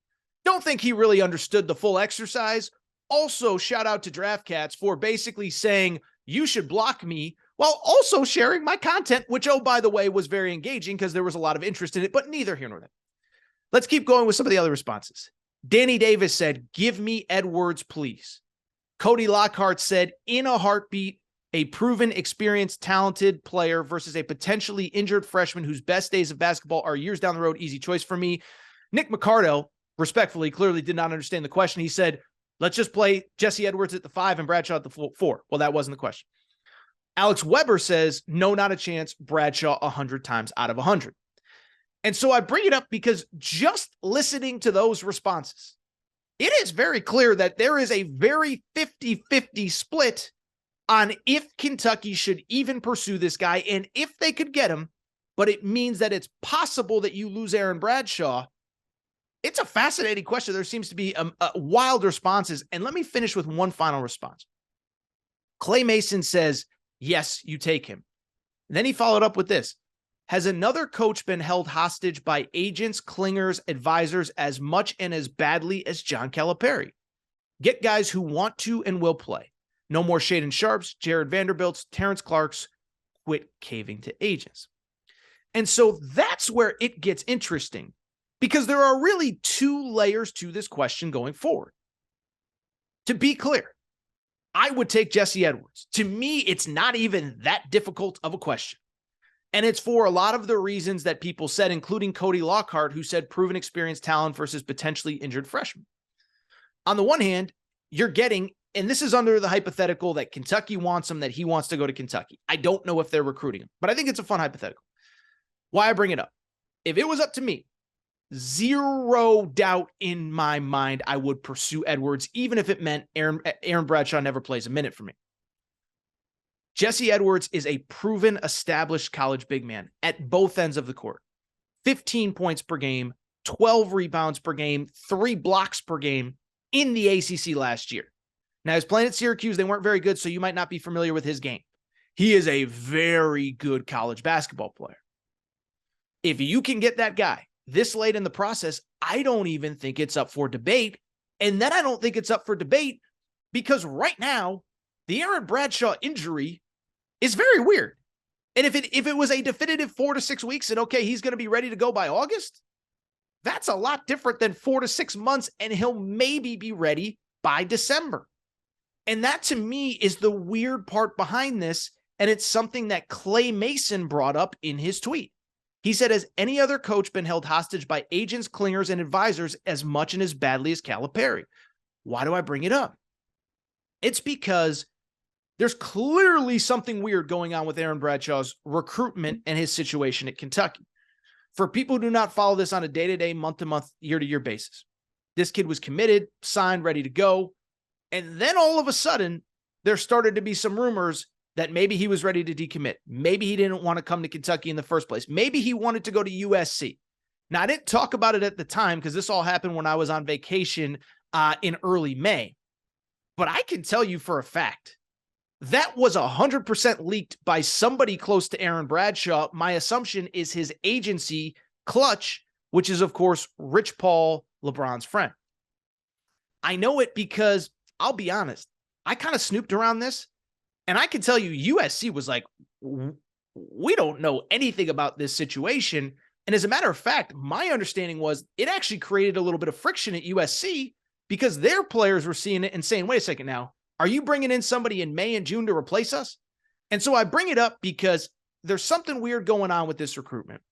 Don't think he really understood the full exercise. Also, shout out to DraftCats for basically saying, you should block me, while also sharing my content, which, oh, by the way, was very engaging because there was a lot of interest in it, but neither here nor there. Let's keep going with some of the other responses. Danny Davis said, give me Edwards, please. Cody Lockhart said, in a heartbeat, a proven, experienced, talented player versus a potentially injured freshman whose best days of basketball are years down the road. Easy choice for me. Nick McCardo, respectfully, clearly did not understand the question. He said, let's just play Jesse Edwards at the 5 and Bradshaw at the 4. Well, that wasn't the question. Alex Weber says, no, not a chance. Bradshaw 100 times out of 100. And so I bring it up because just listening to those responses, it is very clear that there is a very 50-50 split on if Kentucky should even pursue this guy and if they could get him, but it means that it's possible that you lose Aaron Bradshaw. It's a fascinating question. There seems to be wild responses. And let me finish with one final response. Clay Mason says, yes, you take him. And then he followed up with this. Has another coach been held hostage by agents, clingers, advisors as much and as badly as John Calipari? Get guys who want to and will play. No more Shaden Sharps, Jared Vanderbilts, Terrence Clarks. Quit caving to agents. And so that's where it gets interesting, because there are really two layers to this question going forward. To be clear, I would take Jesse Edwards. To me, it's not even that difficult of a question. And it's for a lot of the reasons that people said, including Cody Lockhart, who said proven experienced talent versus potentially injured freshman. On the one hand, you're getting, and this is under the hypothetical that Kentucky wants him, that he wants to go to Kentucky. I don't know if they're recruiting him, but I think it's a fun hypothetical. Why I bring it up? If it was up to me, zero doubt in my mind, I would pursue Edwards, even if it meant Aaron Bradshaw never plays a minute for me. Jesse Edwards is a proven, established college big man at both ends of the court. 15 points per game, 12 rebounds per game, 3 blocks per game in the ACC last year. Now, he was playing at Syracuse. They weren't very good, so you might not be familiar with his game. He is a very good college basketball player. If you can get that guy this late in the process, I don't even think it's up for debate. And then I don't think it's up for debate because right now, the Aaron Bradshaw injury is very weird. And if it was a definitive 4 to 6 weeks and okay, he's going to be ready to go by August, that's a lot different than 4 to 6 months and he'll maybe be ready by December. And that to me is the weird part behind this. And it's something that Clay Mason brought up in his tweet. He said, has any other coach been held hostage by agents, clingers, and advisors as much and as badly as Calipari? Why do I bring it up? It's because there's clearly something weird going on with Aaron Bradshaw's recruitment and his situation at Kentucky. For people who do not follow this on a day-to-day, month-to-month, year-to-year basis, this kid was committed, signed, ready to go. And then all of a sudden, there started to be some rumors that maybe he was ready to decommit. Maybe he didn't want to come to Kentucky in the first place. Maybe he wanted to go to USC. Now, I didn't talk about it at the time because this all happened when I was on vacation in early May. But I can tell you for a fact, that was 100% leaked by somebody close to Aaron Bradshaw. My assumption is his agency, Clutch, which is, of course, Rich Paul, LeBron's friend. I know it because, I'll be honest, I kind of snooped around this, and I can tell you USC was like, we don't know anything about this situation. And as a matter of fact, my understanding was it actually created a little bit of friction at USC because their players were seeing it and saying, wait a second now, are you bringing in somebody in May and June to replace us? And so I bring it up because there's something weird going on with this recruitment.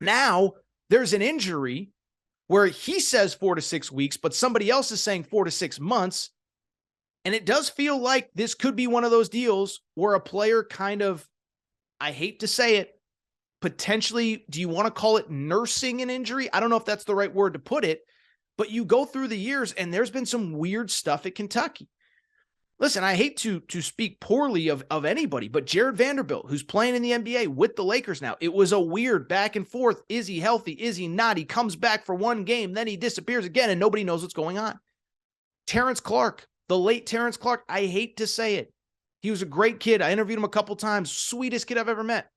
Now there's an injury where he says 4 to 6 weeks, but somebody else is saying 4 to 6 months. And it does feel like this could be one of those deals where a player kind of, I hate to say it, potentially, do you want to call it nursing an injury? I don't know if that's the right word to put it, but you go through the years and there's been some weird stuff at Kentucky. Listen, I hate to speak poorly of anybody, but Jared Vanderbilt, who's playing in the NBA with the Lakers now, it was a weird back and forth. Is he healthy? Is he not? He comes back for one game, then he disappears again, and nobody knows what's going on. Terrence Clark, the late Terrence Clark, I hate to say it. He was a great kid. I interviewed him a couple times. Sweetest kid I've ever met.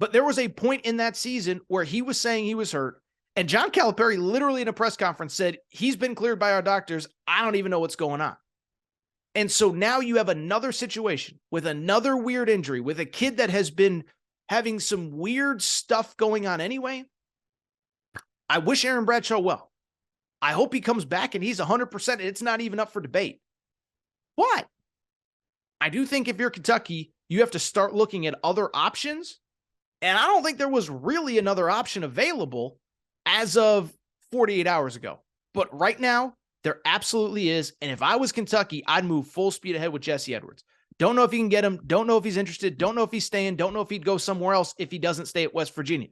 But there was a point in that season where he was saying he was hurt, and John Calipari literally in a press conference said, he's been cleared by our doctors. I don't even know what's going on. And so now you have another situation with another weird injury with a kid that has been having some weird stuff going on anyway. I wish Aaron Bradshaw well. I hope he comes back and he's 100%. It's not even up for debate. But I do think if you're Kentucky, you have to start looking at other options. And I don't think there was really another option available as of 48 hours ago. But right now, there absolutely is. And if I was Kentucky, I'd move full speed ahead with Jesse Edwards. Don't know if you can get him. Don't know if he's interested. Don't know if he's staying. Don't know if he'd go somewhere else if he doesn't stay at West Virginia.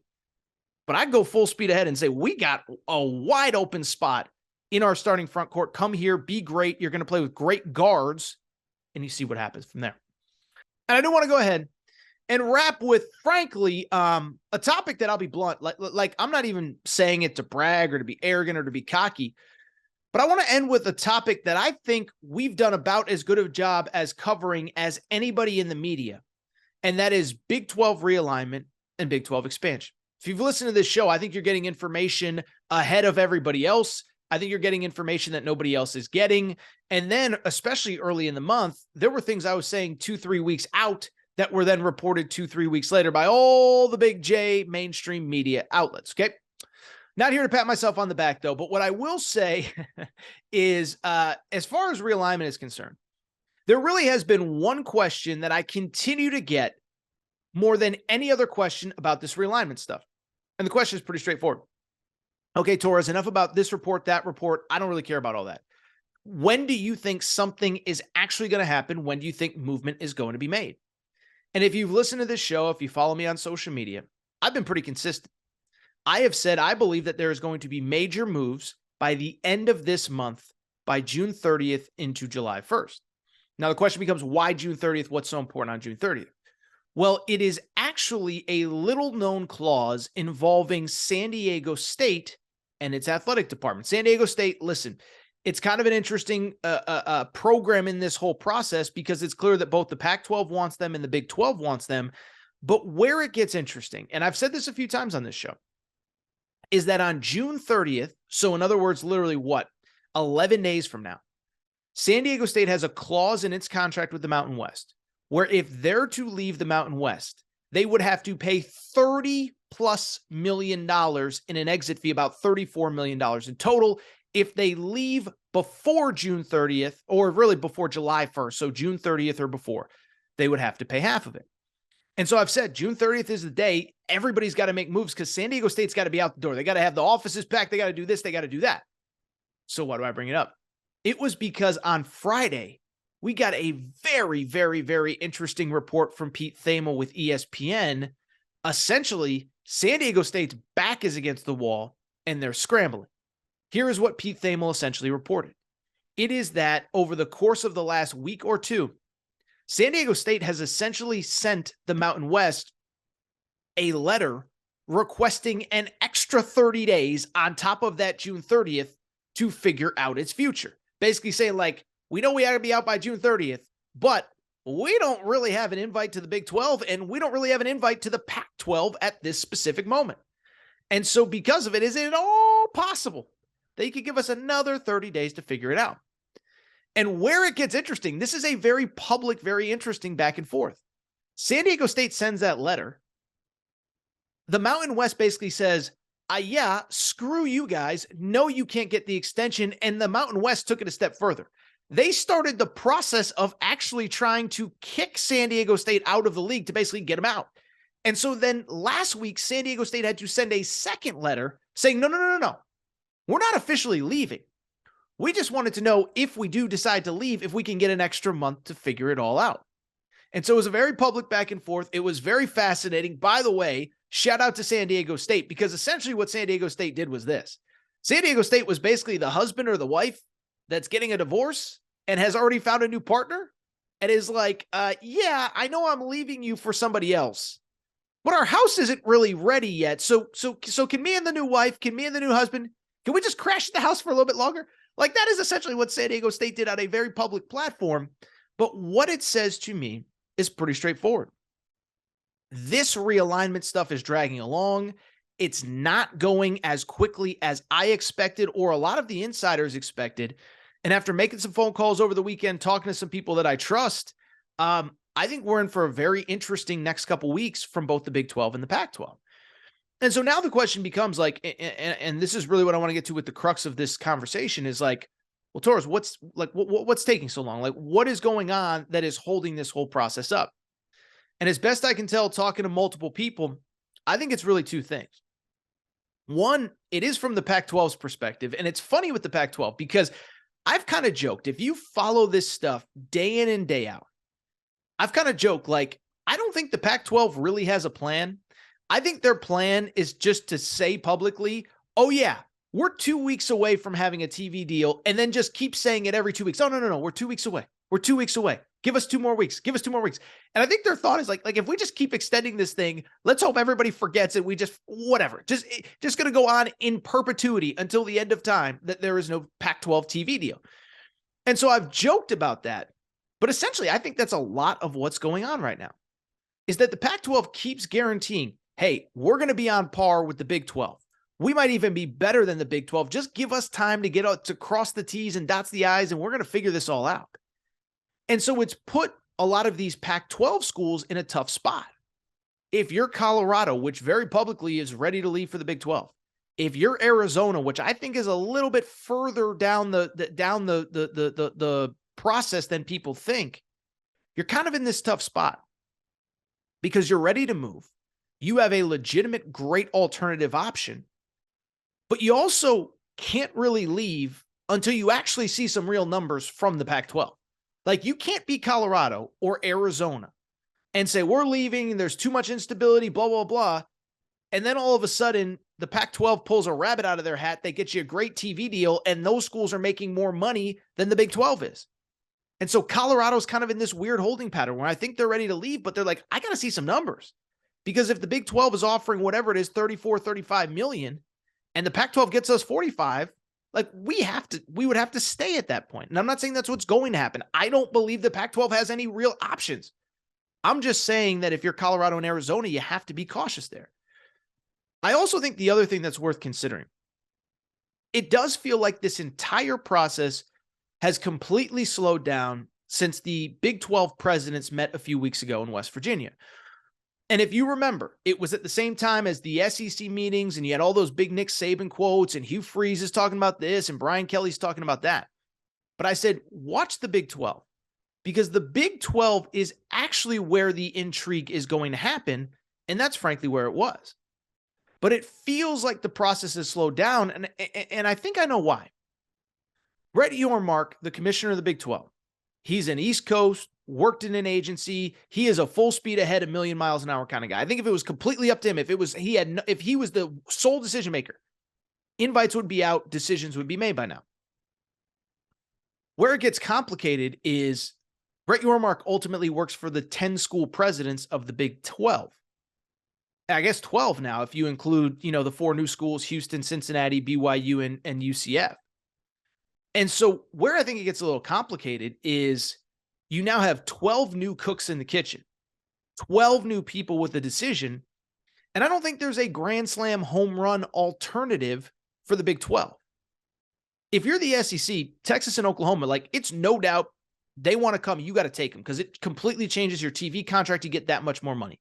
But I'd go full speed ahead and say, we got a wide open spot in our starting front court. Come here, be great. You're going to play with great guards. And you see what happens from there. And I do want to go ahead and wrap with, frankly, a topic that I'll be blunt. Like I'm not even saying it to brag or to be arrogant or to be cocky. But I want to end with a topic that I think we've done about as good of a job as covering as anybody in the media, and that is Big 12 realignment and Big 12 expansion. If you've listened to this show, I think you're getting information ahead of everybody else. I think you're getting information that nobody else is getting. And then, especially early in the month, there were things I was saying 2-3 weeks out that were then reported 2-3 weeks later by all the big J mainstream media outlets, okay? Not here to pat myself on the back, though, but what I will say is, as far as realignment is concerned, there really has been one question that I continue to get more than any other question about this realignment stuff. And the question is pretty straightforward. Okay, Torres, enough about this report, that report. I don't really care about all that. When do you think something is actually going to happen? When do you think movement is going to be made? And if you've listened to this show, if you follow me on social media, I've been pretty consistent. I have said I believe that there is going to be major moves by the end of this month, by June 30th into July 1st. Now, the question becomes, why June 30th? What's so important on June 30th? Well, it is actually a little-known clause involving San Diego State and its athletic department. San Diego State, listen, it's kind of an interesting program in this whole process because it's clear that both the Pac-12 wants them and the Big 12 wants them. But where it gets interesting, and I've said this a few times on this show, is that on June 30th, so in other words, literally 11 days from now, San Diego State has a clause in its contract with the Mountain West where if they're to leave the Mountain West, they would have to pay $30+ million in an exit fee, about $34 million in total. If they leave before June 30th, or really before July 1st, so June 30th or before, they would have to pay half of it. And so I've said June 30th is the day everybody's got to make moves because San Diego State's got to be out the door. They got to have the offices packed. They got to do this. They got to do that. So why do I bring it up? It was because on Friday, we got a very, very, very interesting report from Pete Thamel with ESPN. Essentially, San Diego State's back is against the wall and they're scrambling. Here is what Pete Thamel essentially reported. It is that over the course of the last week or two, San Diego State has essentially sent the Mountain West a letter requesting an extra 30 days on top of that June 30th to figure out its future. Basically saying, like, we know we ought to be out by June 30th, but we don't really have an invite to the Big 12, and we don't really have an invite to the Pac-12 at this specific moment. And so because of it, is it all possible they could give us another 30 days to figure it out? And where it gets interesting, this is a very public, very interesting back and forth. San Diego State sends that letter. The Mountain West basically says, yeah, screw you guys. No, you can't get the extension. And the Mountain West took it a step further. They started the process of actually trying to kick San Diego State out of the league to basically get them out. And so then last week, San Diego State had to send a second letter saying, no. We're not officially leaving. We just wanted to know if we do decide to leave, if we can get an extra month to figure it all out. And so it was a very public back and forth. It was very fascinating. By the way, shout out to San Diego State, because essentially what San Diego State did was this. San Diego State was basically the husband or the wife that's getting a divorce, and has already found a new partner and is like, yeah, I know I'm leaving you for somebody else, but our house isn't really ready yet. So can me and the new wife, can me and the new husband, can we just crash the house for a little bit longer? Like, that is essentially what San Diego State did on a very public platform. But what it says to me is pretty straightforward. This realignment stuff is dragging along. It's not going as quickly as I expected or a lot of the insiders expected. And after making some phone calls over the weekend, talking to some people that I trust, I think we're in for a very interesting next couple weeks from both the Big 12 and the Pac-12. And so now the question becomes like, and this is really what I want to get to with the crux of this conversation is like, well, Torres, what's taking so long? Like, what is going on that is holding this whole process up? And as best I can tell, talking to multiple people, I think it's really two things. One, it is from the Pac-12's perspective. And it's funny with the Pac-12 because I've kind of joked, if you follow this stuff day in and day out, I've kind of joked, like, I don't think the Pac-12 really has a plan. I think their plan is just to say publicly, oh yeah, we're 2 weeks away from having a TV deal, and then just keep saying it every 2 weeks. Oh, no, we're 2 weeks away. We're 2 weeks away. Give us 2 more weeks. Give us 2 more weeks. And I think their thought is like if we just keep extending this thing, let's hope everybody forgets it. We just, whatever, just going to go on in perpetuity until the end of time that there is no Pac-12 TV deal. And so I've joked about that, but essentially I think that's a lot of what's going on right now is that the Pac-12 keeps guaranteeing, hey, we're going to be on par with the Big 12. We might even be better than the Big 12. Just give us time to get out to cross the T's and dots the I's, and we're going to figure this all out. And so it's put a lot of these Pac-12 schools in a tough spot. If you're Colorado, which very publicly is ready to leave for the Big 12, if you're Arizona, which I think is a little bit further down the process than people think, you're kind of in this tough spot because you're ready to move. You have a legitimate, great alternative option, but you also can't really leave until you actually see some real numbers from the Pac-12. Like, you can't be Colorado or Arizona and say, we're leaving, there's too much instability, blah, blah, blah. And then all of a sudden, the Pac-12 pulls a rabbit out of their hat. They get you a great TV deal, and those schools are making more money than the Big 12 is. And so Colorado's kind of in this weird holding pattern where I think they're ready to leave, but they're like, I got to see some numbers. Because if the Big 12 is offering whatever it is, 34, 35 million, and the Pac-12 gets us 45, like we would have to stay at that point. And I'm not saying that's what's going to happen. I don't believe the Pac-12 has any real options. I'm just saying that if you're Colorado and Arizona, you have to be cautious there. I also think the other thing that's worth considering, it does feel like this entire process has completely slowed down since the Big 12 presidents met a few weeks ago in West Virginia. And if you remember, it was at the same time as the SEC meetings, and you had all those big Nick Saban quotes, and Hugh Freeze is talking about this, and Brian Kelly's talking about that. But I said, watch the Big 12, because the Big 12 is actually where the intrigue is going to happen, and that's frankly where it was. But it feels like the process has slowed down, and I think I know why. Brett Yormark, the commissioner of the Big 12, he's an East Coast, worked in an agency. He is a full speed ahead, a million miles an hour kind of guy. I think if it was completely up to him, if he was the sole decision maker, invites would be out, decisions would be made by now. Where it gets complicated is Brett Yormark ultimately works for the 10 school presidents of the Big 12. I guess 12 now, if you include, the 4 new schools, Houston, Cincinnati, BYU, and UCF. And so where I think it gets a little complicated is you now have 12 new cooks in the kitchen, 12 new people with a decision. And I don't think there's a grand slam home run alternative for the Big 12. If you're the SEC, Texas and Oklahoma, like, it's no doubt they want to come. You got to take them because it completely changes your TV contract. You get that much more money.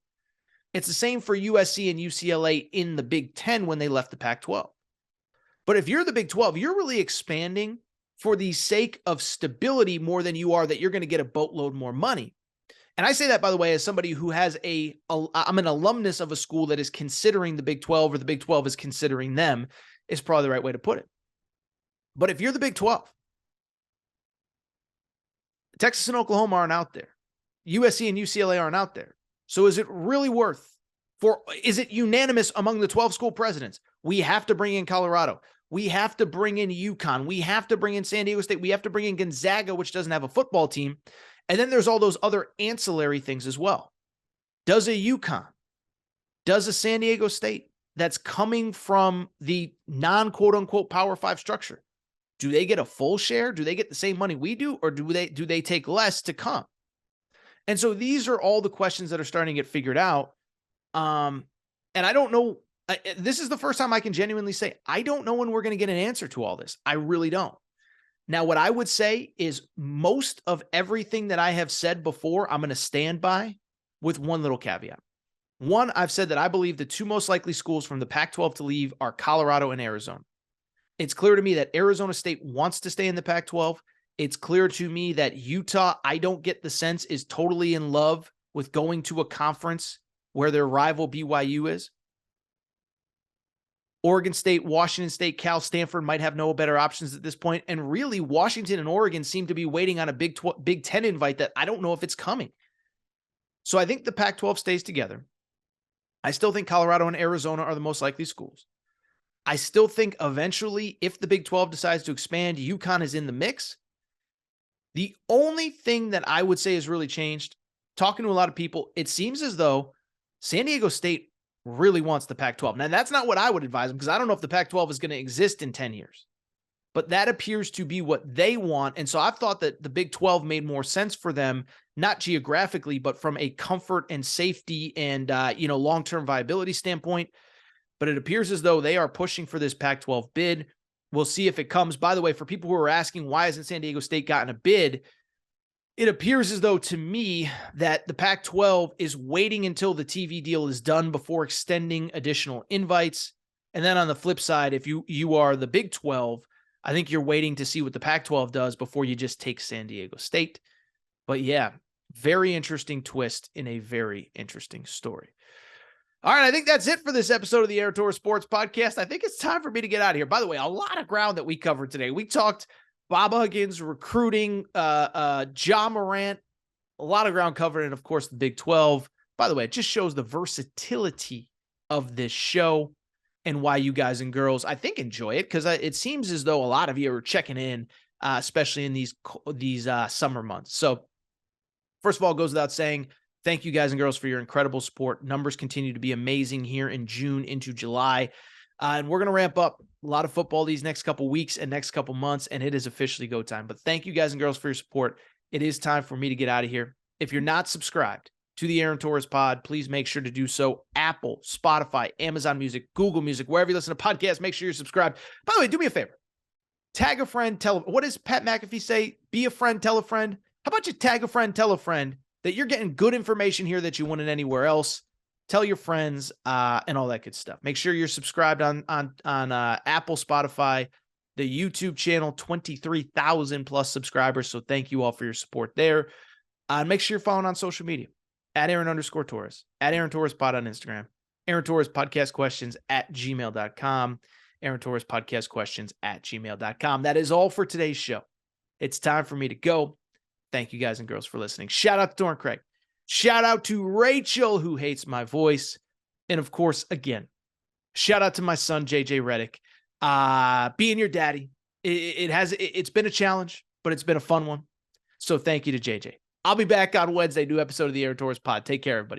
It's the same for USC and UCLA in the Big 10 when they left the Pac-12. But if you're the Big 12, you're really expanding for the sake of stability more than you are that you're going to get a boatload more money. And I say that, by the way, as somebody who has I'm an alumnus of a school that is considering the Big 12, or the Big 12 is considering them, is probably the right way to put it. But if you're the Big 12, Texas and Oklahoma aren't out there. USC and UCLA aren't out there. So is it really is it unanimous among the 12 school presidents? We have to bring in Colorado. We have to bring in UConn. We have to bring in San Diego State. We have to bring in Gonzaga, which doesn't have a football team. And then there's all those other ancillary things as well. Does a UConn, does a San Diego State that's coming from the non-quote unquote Power 5 structure, do they get a full share? Do they get the same money we do? Or do they take less to come? And so these are all the questions that are starting to get figured out. And I don't know. This is the first time I can genuinely say, I don't know when we're going to get an answer to all this. I really don't. Now, what I would say is most of everything that I have said before, I'm going to stand by with one little caveat. One, I've said that I believe the two most likely schools from the Pac-12 to leave are Colorado and Arizona. It's clear to me that Arizona State wants to stay in the Pac-12. It's clear to me that Utah, I don't get the sense, is totally in love with going to a conference where their rival BYU is. Oregon State, Washington State, Cal, Stanford might have no better options at this point. And really, Washington and Oregon seem to be waiting on a Big 10 invite that I don't know if it's coming. So I think the Pac-12 stays together. I still think Colorado and Arizona are the most likely schools. I still think eventually, if the Big 12 decides to expand, UConn is in the mix. The only thing that I would say has really changed, talking to a lot of people, it seems as though San Diego State really wants the Pac-12. Now, that's not what I would advise them, because I don't know if the Pac-12 is going to exist in 10 years. But that appears to be what they want. And so I've thought that the Big 12 made more sense for them, not geographically, but from a comfort and safety and long-term viability standpoint. But it appears as though they are pushing for this Pac-12 bid. We'll see if it comes. By the way, for people who are asking, why hasn't San Diego State gotten a bid? It appears as though, to me, that the Pac-12 is waiting until the TV deal is done before extending additional invites. And then on the flip side, if you are the Big 12, I think you're waiting to see what the Pac-12 does before you just take San Diego State. But yeah, very interesting twist in a very interesting story. All right, I think that's it for this episode of the Aaron Torres Sports Podcast. I think it's time for me to get out of here. By the way, a lot of ground that we covered today. We talked Bob Huggins, recruiting, Ja Morant, a lot of ground covered, and of course the Big 12. By the way, it just shows the versatility of this show and why you guys and girls, I think, enjoy it, because it seems as though a lot of you are checking in, especially in these summer months. So first of all, it goes without saying, thank you guys and girls for your incredible support. Numbers continue to be amazing here in June into July. And we're going to ramp up a lot of football these next couple weeks and next couple months, and it is officially go time. But thank you guys and girls for your support. It is time for me to get out of here. If you're not subscribed to the Aaron Torres Pod, please make sure to do so. Apple, Spotify, Amazon Music, Google Music, wherever you listen to podcasts, make sure you're subscribed. By the way, do me a favor. Tag a friend, what does Pat McAfee say? Be a friend, tell a friend. How about you tag a friend, tell a friend that you're getting good information here that you wouldn't anywhere else. Tell your friends and all that good stuff. Make sure you're subscribed on Apple, Spotify, the YouTube channel, 23,000 plus subscribers. So thank you all for your support there. Make sure you're following on social media at Aaron_Torres, at Aaron Torres Pod on Instagram, Aaron Torres Podcast Questions at gmail.com, Aaron Torres Podcast Questions at gmail.com. That is all for today's show. It's time for me to go. Thank you guys and girls for listening. Shout out to Dorn Craig. Shout out to Rachel, who hates my voice. And of course, again, shout out to my son, JJ Reddick. Being your daddy, it's been a challenge, but it's been a fun one. So thank you to JJ. I'll be back on Wednesday, new episode of the Aaron Torres Pod. Take care, everybody.